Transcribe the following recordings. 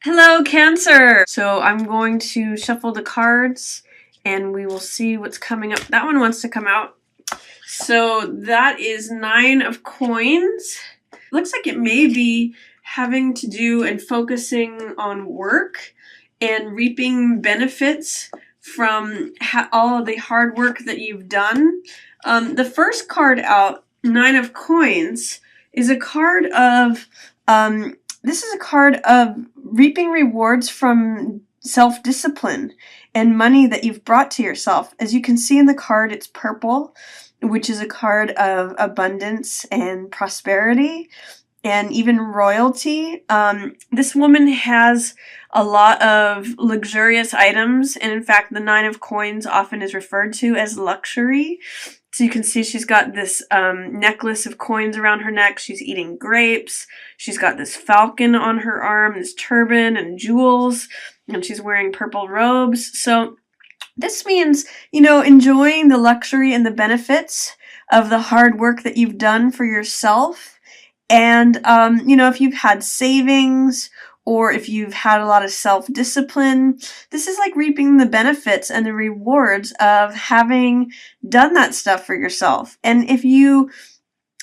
Hello, Cancer! So I'm going to shuffle the cards and we will see what's coming up. That one wants to come out. So that is 9 of coins. Looks like it may be having to do and focusing on work and reaping benefits from all of the hard work that you've done. The first card out, 9 of coins, is a card of this is a card of reaping rewards from self-discipline and money that you've brought to yourself. As you can see in the card, it's purple, which is a card of abundance and prosperity and even royalty. This woman has a lot of luxurious items, and in fact, the 9 of coins often is referred to as luxury. So you can see she's got this necklace of coins around her neck. She's eating grapes. She's got this falcon on her arm, this turban and jewels, and she's wearing purple robes. So this means, enjoying the luxury and the benefits of the hard work that you've done for yourself. And, if you've had savings or if you've had a lot of self-discipline, this is like reaping the benefits and the rewards of having done that stuff for yourself. And if you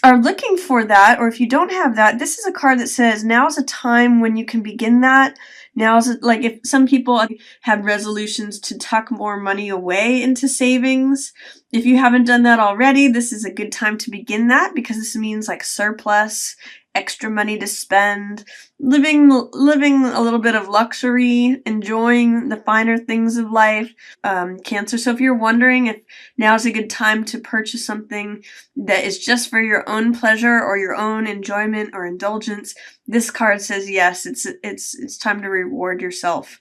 are looking for that, or if you don't have that, this is a card that says now's a time when you can begin that. Now's like if some people have resolutions to tuck more money away into savings. If you haven't done that already, this is a good time to begin that because this means like surplus, extra money to spend, living a little bit of luxury, enjoying the finer things of life. Cancer. So if you're wondering if now's a good time to purchase something that is just for your own pleasure or your own enjoyment or indulgence, this card says yes, it's time to reward yourself.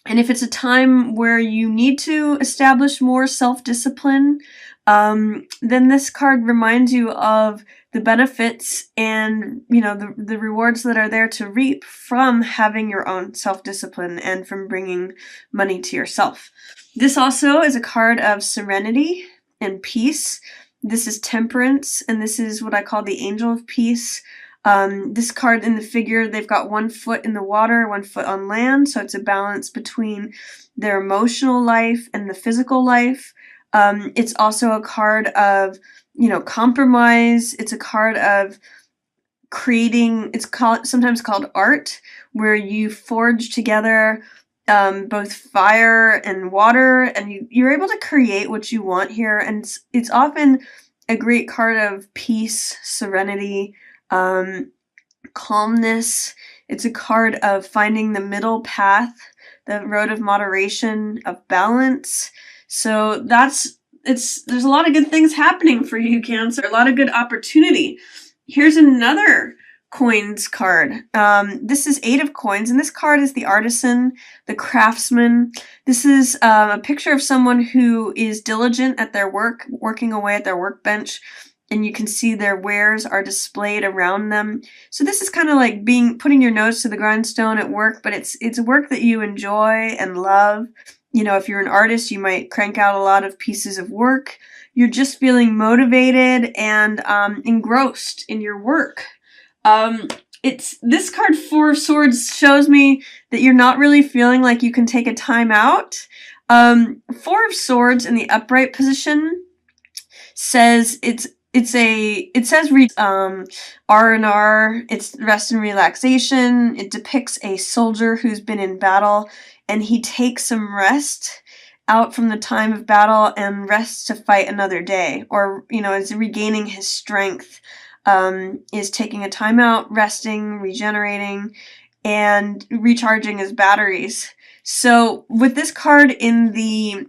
And if it's a time where you need to establish more self-discipline, then this card reminds you of the benefits and, the rewards that are there to reap from having your own self-discipline and from bringing money to yourself. This also is a card of serenity and peace. This is temperance, and this is what I call the angel of peace. This card in the figure, they've got 1 foot in the water, 1 foot on land, so it's a balance between their emotional life and the physical life. It's also a card of, compromise. It's a card of creating, sometimes called art, where you forge together both fire and water, and you're able to create what you want here. And it's often a great card of peace, serenity, calmness. It's a card of finding the middle path, the road of moderation, of balance. So there's a lot of good things happening for you, Cancer. A lot of good opportunity. Here's another coins card. This is 8 of coins, and this card is the artisan, the craftsman. This is a picture of someone who is diligent at their work, working away at their workbench, and you can see their wares are displayed around them. So this is kind of like putting your nose to the grindstone at work, but it's work that you enjoy and love. If you're an artist, you might crank out a lot of pieces of work. You're just feeling motivated and engrossed in your work. This card, 4 of Swords, shows me that you're not really feeling like you can take a time out. 4 of Swords in the upright position says it says R&R, it's rest and relaxation. It depicts a soldier who's been in battle and he takes some rest out from the time of battle and rests to fight another day, or, is regaining his strength, is taking a time out, resting, regenerating, and recharging his batteries. So with this card in the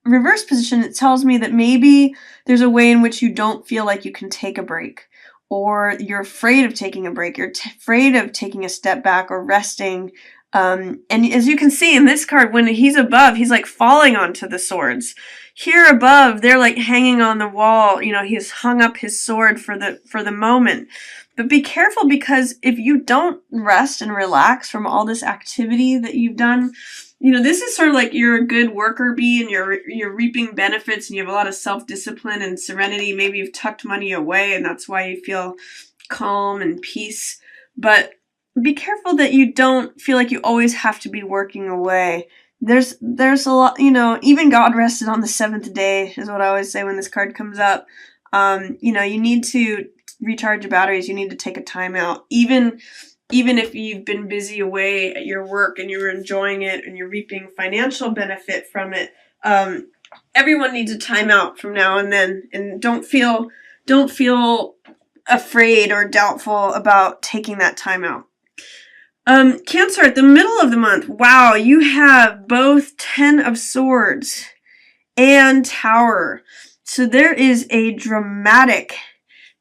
reverse position, it tells me that maybe there's a way in which you don't feel like you can take a break, or you're afraid of taking a break, you're afraid of taking a step back or resting. And as you can see in this card, when he's above, he's like falling onto the swords. Here above, they're like hanging on the wall. He's hung up his sword for the moment. But be careful, because if you don't rest and relax from all this activity that you've done, this is sort of like you're a good worker bee and you're reaping benefits and you have a lot of self-discipline and serenity. Maybe you've tucked money away and that's why you feel calm and peace. But be careful that you don't feel like you always have to be working away. There's a lot, even God rested on the seventh day is what I always say when this card comes up. You need to recharge your batteries. You need to take a time out. Even if you've been busy away at your work and you're enjoying it and you're reaping financial benefit from it, everyone needs a time out from now and then. And don't feel afraid or doubtful about taking that time out. Cancer, at the middle of the month, wow, you have both Ten of Swords and Tower. So there is a dramatic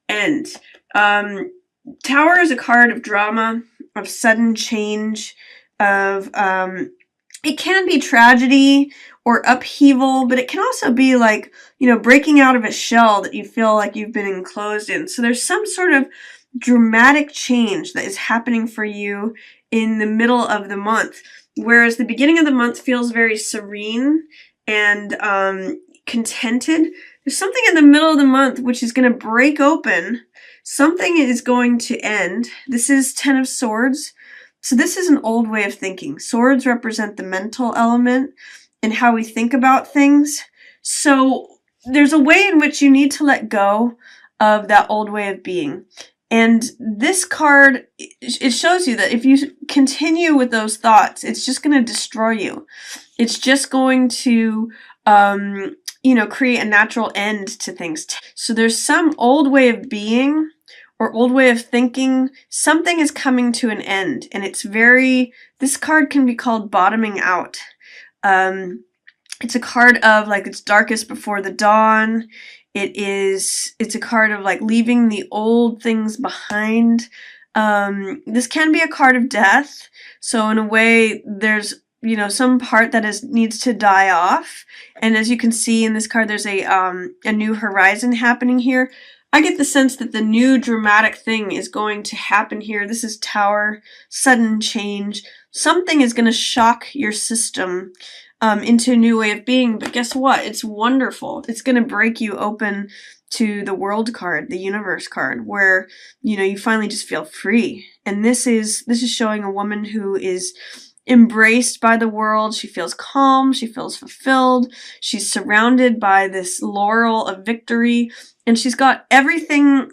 end. Tower is a card of drama, of sudden change, of, it can be tragedy or upheaval, but it can also be like, breaking out of a shell that you feel like you've been enclosed in. So there's some sort of dramatic change that is happening for you in the middle of the month, whereas the beginning of the month feels very serene and contented. There's something in the middle of the month which is going to break open. Something is going to end. This is Ten of Swords. So this is an old way of thinking. Swords represent the mental element and how we think about things. So there's a way in which you need to let go of that old way of being. And this card, it shows you that if you continue with those thoughts, it's just going to destroy you. It's just going to, create a natural end to things. So there's some old way of being or old way of thinking. Something is coming to an end. And this card can be called bottoming out. It's a card of like it's darkest before the dawn. It's a card of like leaving the old things behind. This can be a card of death. So in a way, there's, some part that needs to die off. And as you can see in this card, there's a new horizon happening here. I get the sense that the new dramatic thing is going to happen here. This is Tower, sudden change. Something is going to shock your system into a new way of being. But guess what? It's wonderful. It's going to break you open to the world card, the universe card, where, you finally just feel free. And this is showing a woman who is embraced by the world. She feels calm. She feels fulfilled. She's surrounded by this laurel of victory. And she's got everything,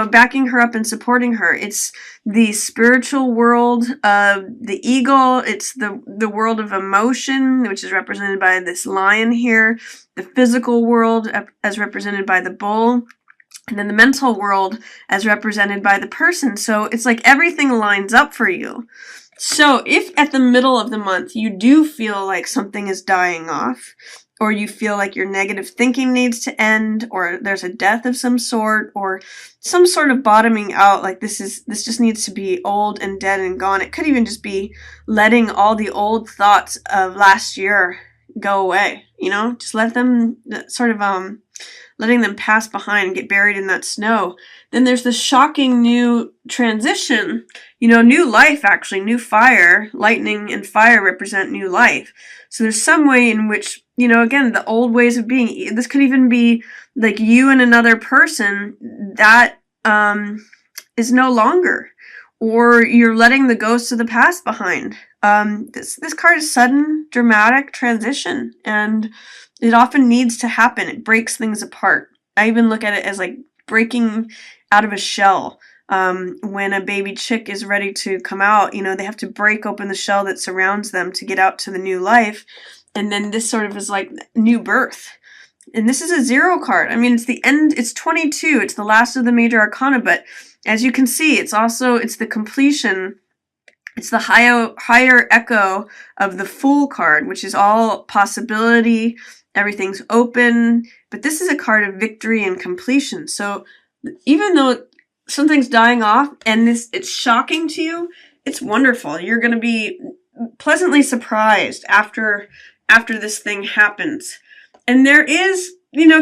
backing her up and supporting her. It's the spiritual world of the eagle. It's the world of emotion, which is represented by this lion here. The physical world as represented by the bull. And then the mental world as represented by the person. So it's like everything lines up for you. So if at the middle of the month you do feel like something is dying off, or you feel like your negative thinking needs to end, or there's a death of some sort, or some sort of bottoming out, like this just needs to be old and dead and gone. It could even just be letting all the old thoughts of last year go away, just let them sort of, letting them pass behind and get buried in that snow. Then there's this shocking new transition, new life actually, new fire. Lightning and fire represent new life. So there's some way in which, again, the old ways of being, this could even be like you and another person that is no longer, or you're letting the ghosts of the past behind. This card is sudden, dramatic transition, and it often needs to happen. It breaks things apart. I even look at it as like breaking out of a shell. When a baby chick is ready to come out, they have to break open the shell that surrounds them to get out to the new life. And then this sort of is like new birth. And this is a 0 card. I mean, it's the end. It's 22. It's the last of the major arcana. But as you can see, it's the completion. It's the higher echo of the Fool card, which is all possibility. Everything's open. But this is a card of victory and completion. So even though something's dying off and it's shocking to you, it's wonderful. You're going to be pleasantly surprised after this thing happens. And there is,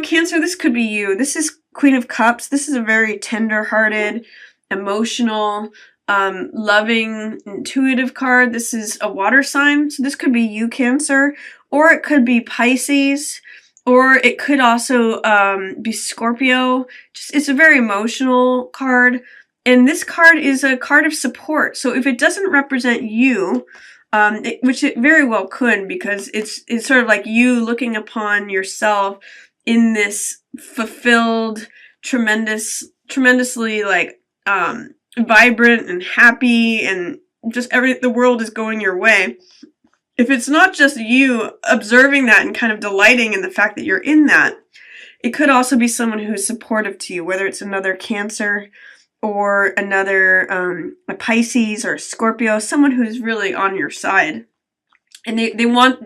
Cancer, this could be you. This is Queen of Cups. This is a very tender-hearted, emotional, loving, intuitive card. This is a water sign. So this could be you, Cancer, or it could be Pisces, or it could also be Scorpio. It's a very emotional card. And this card is a card of support. So if it doesn't represent you, which it very well could, because it's sort of like you looking upon yourself in this fulfilled, tremendously like vibrant and happy, and just the world is going your way. If it's not just you observing that and kind of delighting in the fact that you're in that, it could also be someone who's supportive to you, whether it's another Cancer or another a Pisces or a Scorpio, someone who's really on your side. And they want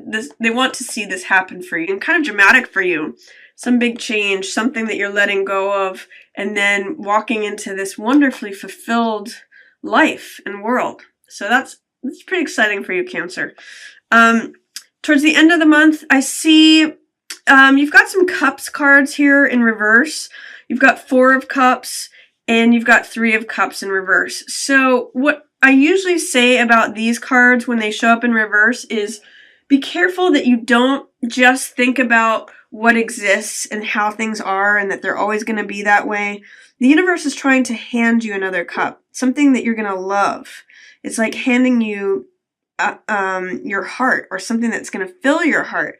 to see this happen for you, and kind of dramatic for you. Some big change, something that you're letting go of, and then walking into this wonderfully fulfilled life and world. So that's pretty exciting for you, Cancer. Towards the end of the month, I see you've got some Cups cards here in reverse. You've got 4 of Cups, and you've got 3 of Cups in reverse. So what I usually say about these cards when they show up in reverse is be careful that you don't just think about what exists and how things are and that they're always going to be that way. The universe is trying to hand you another cup, something that you're going to love. It's like handing you your heart, or something that's going to fill your heart.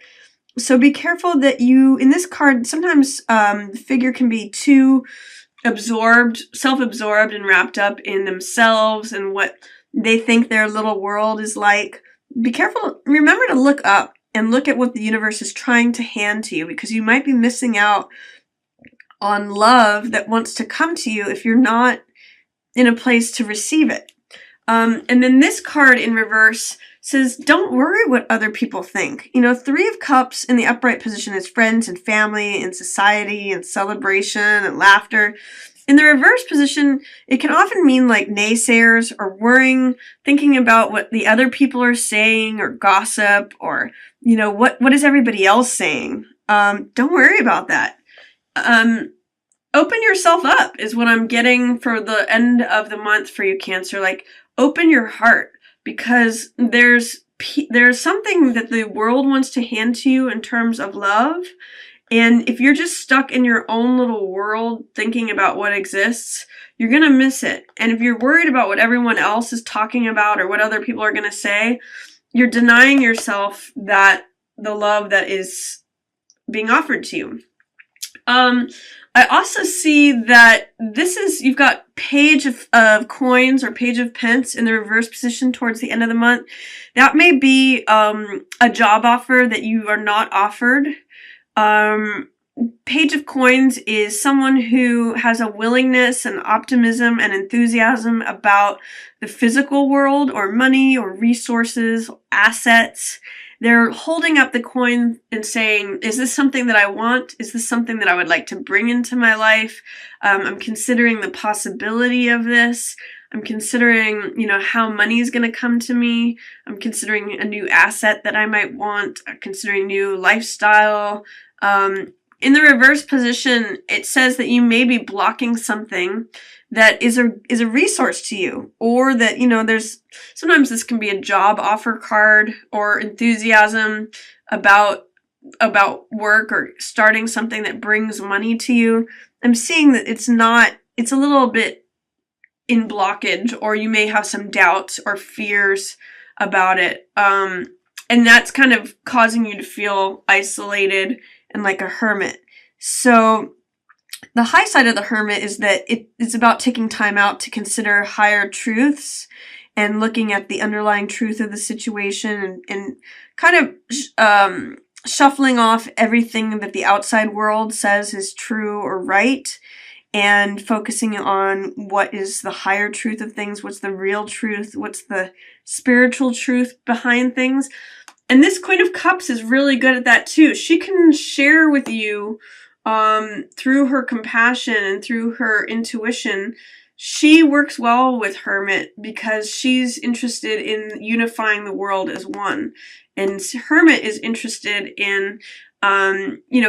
So be careful that you, in this card, sometimes the figure can be too self-absorbed and wrapped up in themselves and what they think their little world is like. Be careful. Remember to look up and look at what the universe is trying to hand to you, because you might be missing out on love that wants to come to you if you're not in a place to receive it. And then this card in reverse says, don't worry what other people think. 3 of Cups in the upright position is friends and family and society and celebration and laughter. In the reverse position, it can often mean like naysayers or worrying, thinking about what the other people are saying, or gossip, or, what is everybody else saying? Don't worry about that. Open yourself up is what I'm getting for the end of the month for you, Cancer. Like, open your heart, because there's something that the world wants to hand to you in terms of love. And if you're just stuck in your own little world thinking about what exists, you're going to miss it. And if you're worried about what everyone else is talking about or what other people are going to say, you're denying yourself that the love that is being offered to you. I also see that you've got Page of Coins or Page of Pence in the reverse position towards the end of the month. That may be a job offer that you are not offered. Page of Coins is someone who has a willingness and optimism and enthusiasm about the physical world, or money, or resources, assets. They're holding up the coin and saying, is this something that I want? Is this something that I would like to bring into my life? I'm considering the possibility of this. I'm considering, how money is going to come to me. I'm considering a new asset that I might want. I'm considering new lifestyle. In the reverse position, it says that you may be blocking something that is a resource to you, or that, sometimes this can be a job offer card, or enthusiasm about work, or starting something that brings money to you. I'm seeing that it's a little bit in blockage, or you may have some doubts or fears about it. And that's kind of causing you to feel isolated and like a hermit. So the high side of the Hermit is that it's about taking time out to consider higher truths and looking at the underlying truth of the situation, and kind of shuffling off everything that the outside world says is true or right, and focusing on what is the higher truth of things, what's the real truth, what's the spiritual truth behind things. And this Queen of Cups is really good at that too. She can share with you through her compassion and through her intuition. She works well with Hermit because she's interested in unifying the world as one. And Hermit is interested in,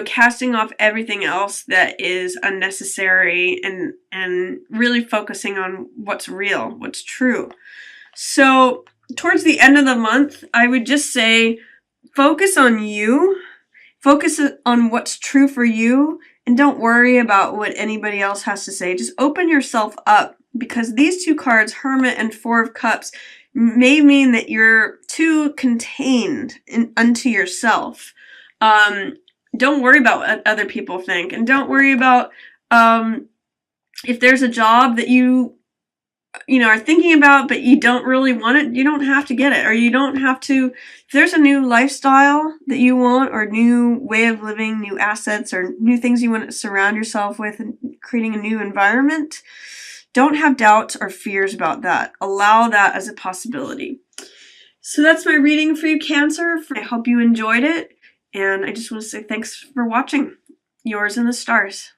casting off everything else that is unnecessary, and really focusing on what's real, what's true. So towards the end of the month, I would just say, focus on you. Focus on what's true for you, and don't worry about what anybody else has to say. Just open yourself up because these two cards, Hermit and Four of Cups, may mean that you're too contained unto yourself. Don't worry about what other people think, and don't worry about if there's a job that you are thinking about but you don't really want it. You don't have to get it, or you don't have to. If there's a new lifestyle that you want, or new way of living, new assets, or new things you want to surround yourself with, and creating a new environment, don't have doubts or fears about that. Allow that as a possibility. So that's my reading for you, Cancer. I hope you enjoyed it, and I just want to say thanks for watching. Yours in the stars.